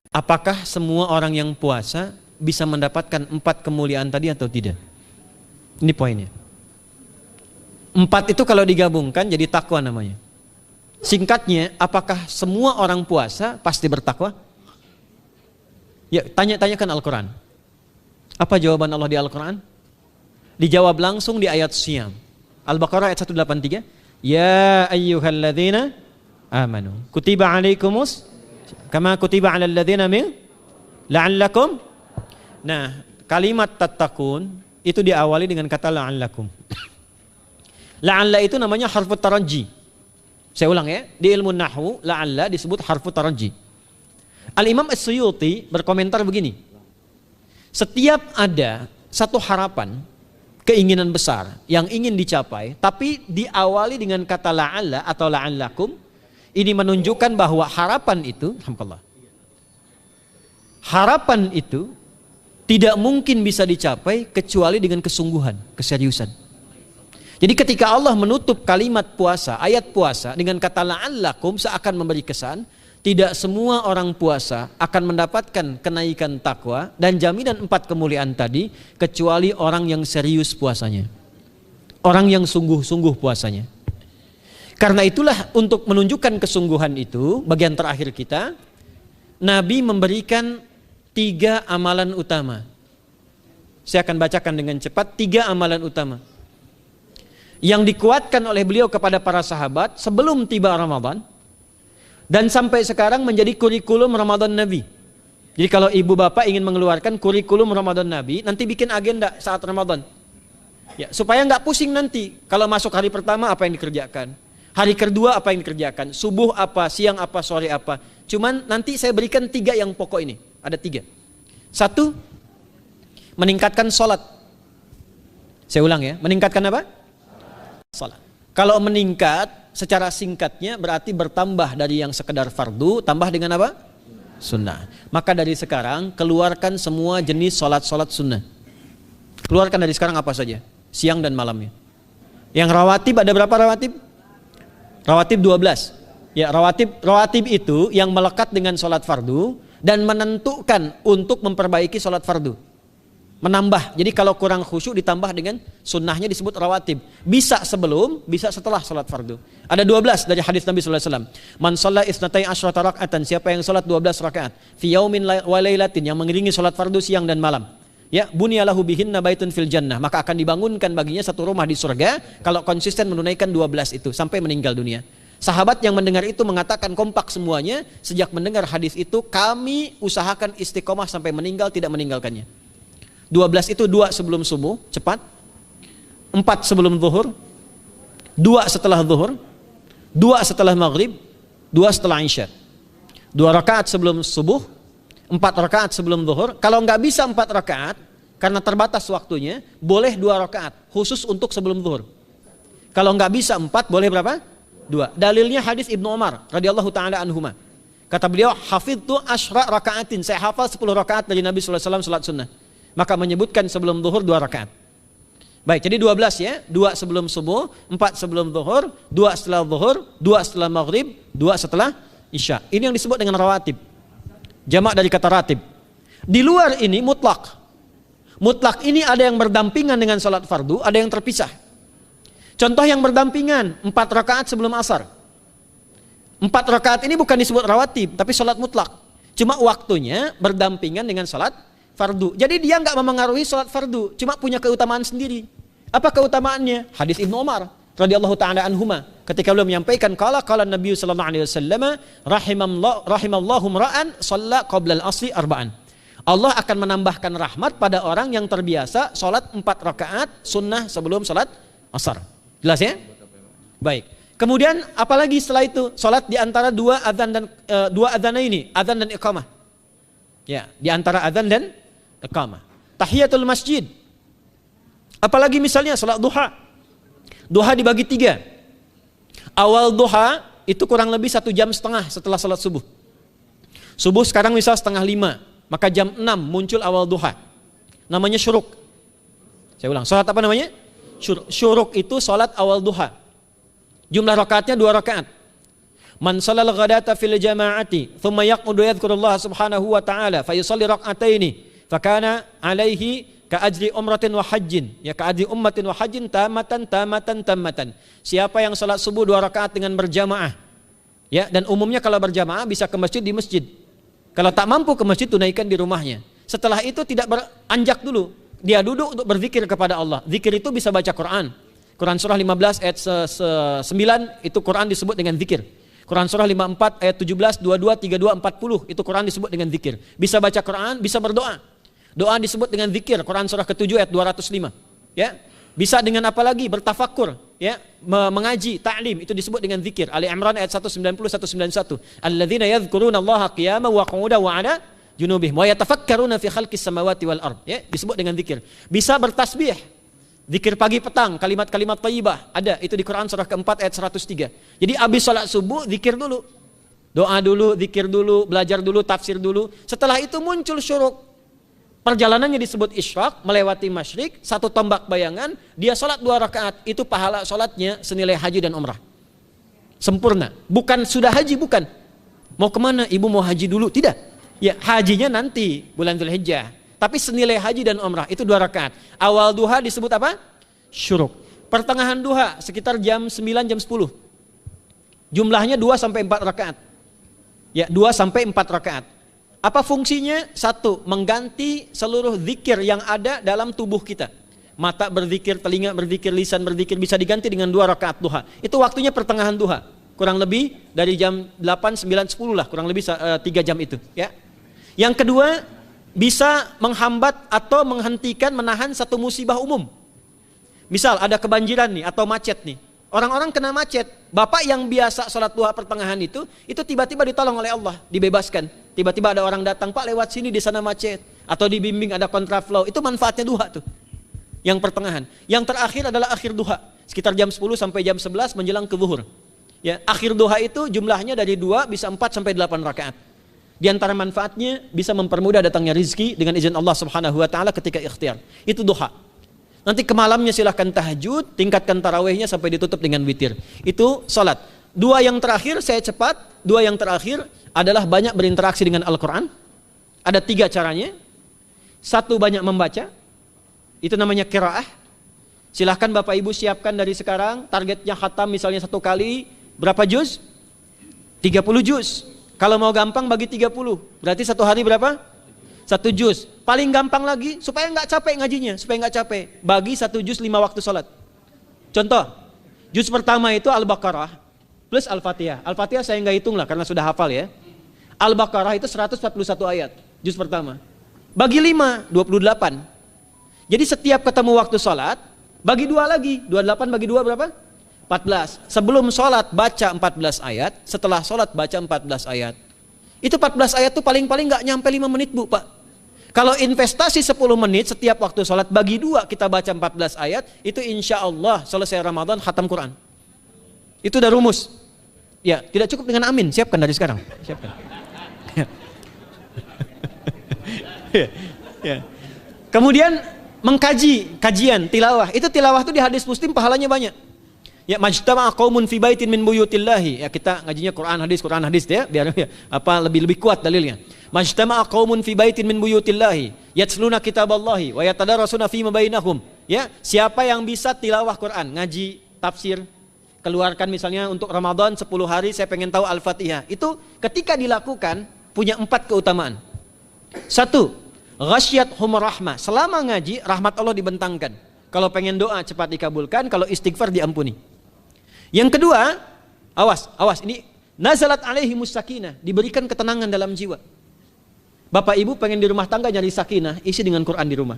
Apakah semua orang yang puasa bisa mendapatkan 4 kemuliaan tadi atau tidak? Ini poinnya. 4 itu kalau digabungkan jadi takwa namanya. Singkatnya, apakah semua orang puasa pasti bertakwa? Ya, tanyakan Al-Quran. Apa jawaban Allah di Al-Quran? Dijawab langsung di ayat Siyam. Al-Baqarah ayat 183. Ya ayyuhalladzina amanu kutiba alaikumus kama kutiba alal ladzina min la'allakum. Nah, kalimat tattaqun itu diawali dengan kata la'allakum. La'alla itu namanya harfut taraji. Saya ulang ya, di ilmu nahwu la'alla disebut harfut taraji. Al-Imam As-Suyuti berkomentar begini. Setiap ada satu harapan, keinginan besar yang ingin dicapai, tapi diawali dengan kata la'alla atau la'allakum, ini menunjukkan bahwa harapan itu, alhamdulillah, harapan itu tidak mungkin bisa dicapai kecuali dengan kesungguhan, keseriusan. Jadi ketika Allah menutup kalimat puasa, ayat puasa dengan kata la'allakum, seakan memberi kesan tidak semua orang puasa akan mendapatkan kenaikan takwa dan jaminan 4 kemuliaan tadi kecuali orang yang serius puasanya, orang yang sungguh-sungguh puasanya. Karena itulah untuk menunjukkan kesungguhan itu, bagian terakhir kita, Nabi memberikan 3 amalan utama. Saya akan bacakan dengan cepat 3 amalan utama yang dikuatkan oleh beliau kepada para sahabat sebelum tiba Ramadan dan sampai sekarang menjadi kurikulum Ramadan Nabi. Jadi kalau ibu bapak ingin mengeluarkan kurikulum Ramadan Nabi, nanti bikin agenda saat Ramadan. Ya, supaya nggak pusing nanti kalau masuk hari pertama apa yang dikerjakan, hari kedua apa yang dikerjakan, subuh apa, siang apa, sore apa. Cuman nanti saya berikan 3 yang pokok ini. Ada 3. 1, meningkatkan sholat. Saya ulang ya, meningkatkan apa? Sholat. Kalau meningkat secara singkatnya berarti bertambah dari yang sekedar fardu, tambah dengan apa? Sunnah. Maka dari sekarang keluarkan semua jenis sholat-sholat sunnah. Keluarkan dari sekarang apa saja, siang dan malamnya. Yang rawatib ada berapa rawatib? Rawatib 12. Ya, rawatib itu yang melekat dengan sholat fardu dan menentukan untuk memperbaiki sholat fardu. Menambah, jadi kalau kurang khusyuk ditambah dengan sunnahnya disebut rawatib. Bisa sebelum, bisa setelah sholat fardu. Ada 12 dari hadis Nabi SAW. Man shalla isnatai asyrata rak'atan, siapa yang sholat 12 rakaat fi yaumin wa lailatin, yang mengiringi sholat fardu siang dan malam, ya, bunyalahu bihinna baitun fil jannah, maka akan dibangunkan baginya satu rumah di surga kalau konsisten menunaikan 12 itu sampai meninggal dunia. Sahabat yang mendengar itu mengatakan kompak semuanya, sejak mendengar hadis itu kami usahakan istiqomah sampai meninggal tidak meninggalkannya. 12 itu 2 sebelum subuh, cepat. 4 sebelum zuhur, 2 setelah zuhur, 2 setelah maghrib, 2 setelah isya. 2 rakaat sebelum subuh, 4 rakaat sebelum zuhur. Kalau nggak bisa 4 rakaat karena terbatas waktunya, boleh 2 rakaat khusus untuk sebelum zuhur. Kalau nggak bisa 4, boleh berapa? 2. Dalilnya hadis Ibnu Umar radhiyallahu taala anhuma. Kata beliau, hafidtu asyra rakaatin, saya hafal 10 rakaat dari Nabi sallallahu alaihi wasallam salat sunnah. Maka menyebutkan sebelum zuhur 2 rakaat. Baik, jadi 12 ya, 2 sebelum subuh, 4 sebelum zuhur, 2 setelah zuhur, 2 setelah maghrib, 2 setelah isya. Ini yang disebut dengan rawatib. Jamak dari kata ratib. Di luar ini mutlak. Mutlak ini ada yang berdampingan dengan salat fardu, ada yang terpisah. Contoh yang berdampingan, 4 rakaat sebelum asar. 4 rakaat ini bukan disebut rawatib, tapi salat mutlak. Cuma waktunya berdampingan dengan salat fardu. Jadi dia nggak memengaruhi sholat fardu, cuma punya keutamaan sendiri. Apa keutamaannya? Hadis Ibnu Umar radhiyallahu taala anhuma, ketika beliau menyampaikan qala Nabi sallallahu alaihi wasallam rahimallahu ra'an shalla qabla al-asri arba'an. Allah akan menambahkan rahmat pada orang yang terbiasa sholat 4 rakaat sunnah sebelum sholat asar. Jelas ya? Baik. Kemudian apalagi setelah itu? Sholat di antara 2 adzan dan 2 adzan ini, adzan dan iqamah. Ya, di antara adzan dan iqamah. Tahiyatul masjid. Apalagi misalnya salat duha. Duha dibagi 3. Awal duha itu kurang lebih 1,5 jam setelah salat subuh. Subuh sekarang misal 4:30, maka jam 6 muncul awal duha. Namanya syuruk. Saya ulang, salat apa namanya? Syuruk itu salat awal duha. Jumlah rakaatnya 2 rakaat. Man shalal ghadata fil jama'ati thumma yaqudu yadhkurullah subhanahu wa ta'ala fa yusalli rak'ataini fakana alaihi ka ajri umratin wa hajjin, ya ka ajri ummatin wa hajjin tamatan. Siapa yang salat subuh 2 rakaat dengan berjamaah, ya, dan umumnya kalau berjamaah bisa ke masjid di masjid. Kalau tak mampu ke masjid, tunaikan di rumahnya. Setelah itu tidak beranjak dulu, dia duduk untuk berzikir kepada Allah. Zikir itu bisa baca Quran. Quran surah 15 ayat 9 itu Quran disebut dengan zikir. Quran surah 54 ayat 17, 22, 32, 40 itu Quran disebut dengan zikir. Bisa baca Quran, bisa berdoa. Doa disebut dengan zikir. Quran surah ke-7 ayat 205. Ya. Bisa dengan apa lagi? Bertafakkur, ya, mengaji, ta'lim, itu disebut dengan zikir. Ali Imran ayat 190 191. Alladzina yadhkuruna Allaha qiyaman wa qu'udan wa 'ala junubihim wa yatafakkaruna fi khalqis samawati wal ard, ya, disebut dengan zikir. Bisa bertasbih. Zikir pagi petang, kalimat-kalimat thayyibah, ada itu di Quran surah ke-4 ayat 103. Jadi habis salat subuh zikir dulu. Doa dulu, zikir dulu, belajar dulu, tafsir dulu. Setelah itu muncul syuruk. Perjalanannya disebut isyraq, melewati masyrik, 1 tombak bayangan, dia salat 2 rakaat, itu pahala salatnya senilai haji dan umrah. Sempurna. Bukan sudah haji, bukan. Mau kemana? Ibu mau haji dulu? Tidak. Ya, hajinya nanti bulan Dzulhijjah. Tapi senilai haji dan umrah itu 2 rakaat. Awal duha disebut apa? Syuruk. Pertengahan duha sekitar jam 9 jam 10. Jumlahnya 2 sampai 4 rakaat. Ya, 2 sampai 4 rakaat. Apa fungsinya? 1, mengganti seluruh zikir yang ada dalam tubuh kita. Mata berzikir, telinga berzikir, lisan berzikir, bisa diganti dengan 2 rakaat duha. Itu waktunya pertengahan duha. Kurang lebih dari jam 8, 9, 10 lah, kurang lebih 3 jam itu, ya. Yang kedua, bisa menghambat atau menghentikan, menahan satu musibah umum. Misal ada kebanjiran nih atau macet nih. Orang-orang kena macet. Bapak yang biasa sholat duha pertengahan itu tiba-tiba ditolong oleh Allah, dibebaskan. Tiba-tiba ada orang datang, Pak lewat sini di sana macet. Atau dibimbing ada kontraflow. Itu manfaatnya duha tuh. Yang pertengahan. Yang terakhir adalah akhir duha. Sekitar jam 10 sampai jam 11 menjelang ke zuhur. Ya, akhir duha itu jumlahnya dari 2 bisa 4 sampai 8 rakaat. Di antara manfaatnya bisa mempermudah datangnya rizki dengan izin Allah Subhanahu wa taala ketika ikhtiar. Itu duha. Nanti ke malamnya silahkan tahajud, tingkatkan tarawihnya sampai ditutup dengan witir. Itu salat. 2 yang terakhir saya cepat, 2 yang terakhir adalah banyak berinteraksi dengan Al-Qur'an. Ada 3 caranya. 1, banyak membaca. Itu namanya qiraah. Silahkan Bapak Ibu siapkan dari sekarang, targetnya khatam misalnya 1 kali berapa juz? 30 juz. Kalau mau gampang bagi 30, berarti 1 hari berapa? 1 juz. Paling gampang lagi, supaya nggak capek ngajinya, supaya nggak capek, bagi 1 juz 5 waktu sholat. Contoh, juz pertama itu Al-Baqarah plus Al-Fatihah. Al-Fatihah saya nggak hitung lah karena sudah hafal ya. Al-Baqarah itu 141 ayat, juz pertama. Bagi 5, 28. Jadi setiap ketemu waktu sholat, bagi 2 lagi, 28 bagi 2 berapa? 14. Sebelum sholat baca 14 ayat, setelah sholat baca 14 ayat. Itu 14 ayat tuh paling-paling gak nyampe 5 menit Bu Pak. Kalau investasi 10 menit setiap waktu sholat, bagi 2 kita baca 14 ayat, itu insya Allah selesai Ramadan khatam Quran. Itu udah rumus. Ya, tidak cukup dengan amin, siapkan dari sekarang. Siapkan. Ya. Kemudian mengkaji, kajian, tilawah. Itu tilawah itu di hadis Muslim pahalanya banyak. Ya, majtama'a qaumun fi baitin min buyutillahi. Ya, kita ngajinya Quran hadis ya, biar ya, lebih kuat dalilnya. Majtama'a qaumun fi baitin min buyutillahi yatsluna kitaballahi wa yatadarasuna fima bainahum. Ya, siapa yang bisa tilawah Quran, ngaji, tafsir, keluarkan misalnya untuk Ramadan 10 hari saya pengen tahu Al-Fatihah. Itu ketika dilakukan punya 4 keutamaan. 1, ghasyiyatuhum rahmah. Selama ngaji rahmat Allah dibentangkan. Kalau pengen doa cepat dikabulkan, kalau istighfar diampuni. Yang kedua, awas ini nazalat alaihimus sakinah, diberikan ketenangan dalam jiwa. Bapak Ibu pengen di rumah tangga nyari sakinah, isi dengan Quran di rumah.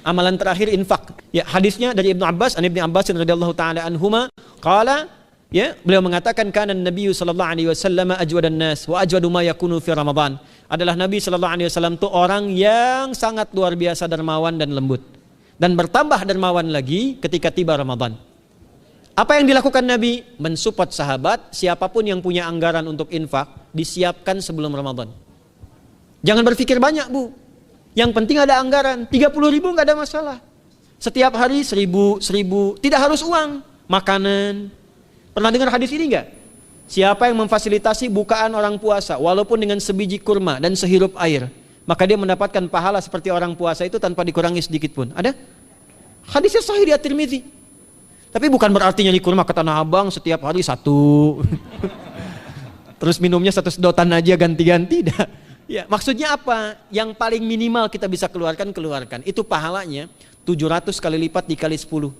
Amalan terakhir infak. Ya, hadisnya dari Ibnu Abbas, Ibnu Abbas radhiyallahu taala anhuma, qala, ya, beliau mengatakan kana Nabi sallallahu alaihi wasallam ajwadan nas wa ajwadu ma yakunu fi Ramadan. Adalah Nabi sallallahu alaihi wasallam itu orang yang sangat luar biasa dermawan dan lembut. Dan bertambah dermawan lagi ketika tiba Ramadan. Apa yang dilakukan Nabi? Mensupport sahabat, siapapun yang punya anggaran untuk infak, disiapkan sebelum Ramadan. Jangan berpikir banyak Bu. Yang penting ada anggaran, 30.000 gak ada masalah. Setiap hari 1.000, tidak harus uang, makanan. Pernah dengar hadis ini gak? Siapa yang memfasilitasi bukaan orang puasa walaupun dengan sebiji kurma dan sehirup air, maka dia mendapatkan pahala seperti orang puasa itu tanpa dikurangi sedikit pun. Ada? Hadisnya sahih di At-Tirmidzi. Tapi bukan berarti nyari kurma ke Tanah Abang setiap hari satu. Terus minumnya satu sedotan aja ganti-ganti. Ya, maksudnya apa? Yang paling minimal kita bisa keluarkan. Itu pahalanya 700 kali lipat dikali 10.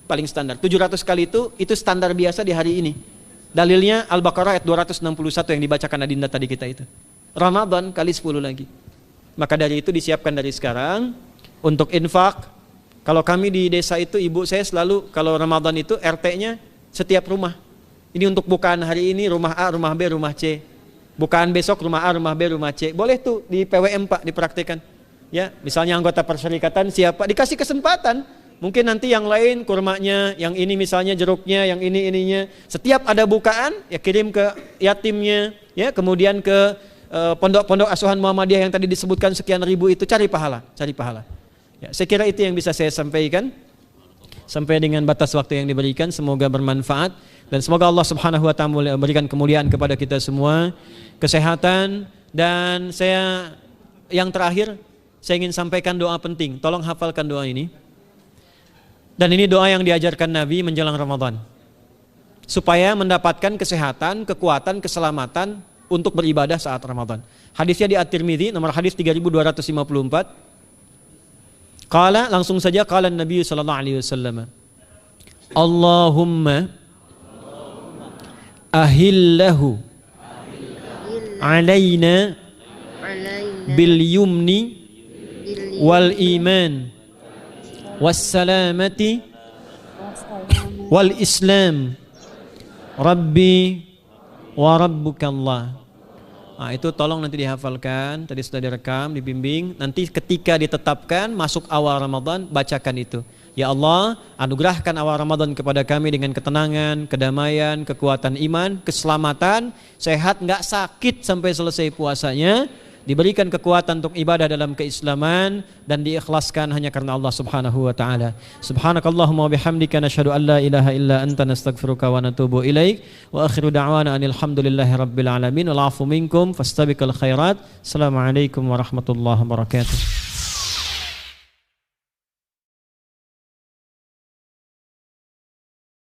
Paling standar. 700 kali itu standar biasa di hari ini. Dalilnya Al-Baqarah ayat 261 yang dibacakan Adinda tadi kita itu. Ramadan kali 10 lagi. Maka dari itu disiapkan dari sekarang untuk infak. Kalau kami di desa itu, ibu saya selalu kalau Ramadan itu RT-nya setiap rumah. Ini untuk bukaan hari ini rumah A, rumah B, rumah C. Bukaan besok rumah A, rumah B, rumah C. Boleh tuh di PWM Pak dipraktikkan. Ya, misalnya anggota perserikatan siapa dikasih kesempatan. Mungkin nanti yang lain kurmanya, yang ini misalnya jeruknya, yang ini ininya. Setiap ada bukaan ya kirim ke yatimnya, ya kemudian ke pondok-pondok asuhan Muhammadiyah yang tadi disebutkan sekian ribu itu, cari pahala. Ya, saya kira itu yang bisa saya sampaikan sampai dengan batas waktu yang diberikan. Semoga bermanfaat dan semoga Allah Subhanahu wa taala memberikan kemuliaan kepada kita semua, kesehatan, dan saya yang terakhir saya ingin sampaikan doa penting. Tolong hafalkan doa ini. Dan ini doa yang diajarkan Nabi menjelang Ramadan. Supaya mendapatkan kesehatan, kekuatan, keselamatan untuk beribadah saat Ramadan. Hadisnya di At-Tirmidzi nomor hadis 3254. Qala, langsung saja qala Nabi sallallahu alaihi wasallam. Allahumma ahillahu alaina bil yumni wal iman wassalamati wal islam rabbi wa rabbukallah. Nah, itu tolong nanti dihafalkan, tadi sudah direkam, dibimbing. Nanti ketika ditetapkan masuk awal Ramadan, bacakan itu. Ya Allah, anugerahkan awal Ramadan kepada kami dengan ketenangan, kedamaian, kekuatan iman, keselamatan, sehat, enggak sakit sampai selesai puasanya. Diberikan kekuatan untuk ibadah dalam keislaman dan diikhlaskan hanya karena Allah Subhanahu wa taala. Subhanakallahumma wa bihamdika nasyhadu an la ilaha illa anta nastaghfiruka wa natubu ilaik wa akhiru da'wana anil hamdulillahi rabbil alamin wal 'afu minkum fastabiqul khairat. Assalamualaikum warahmatullahi wabarakatuh.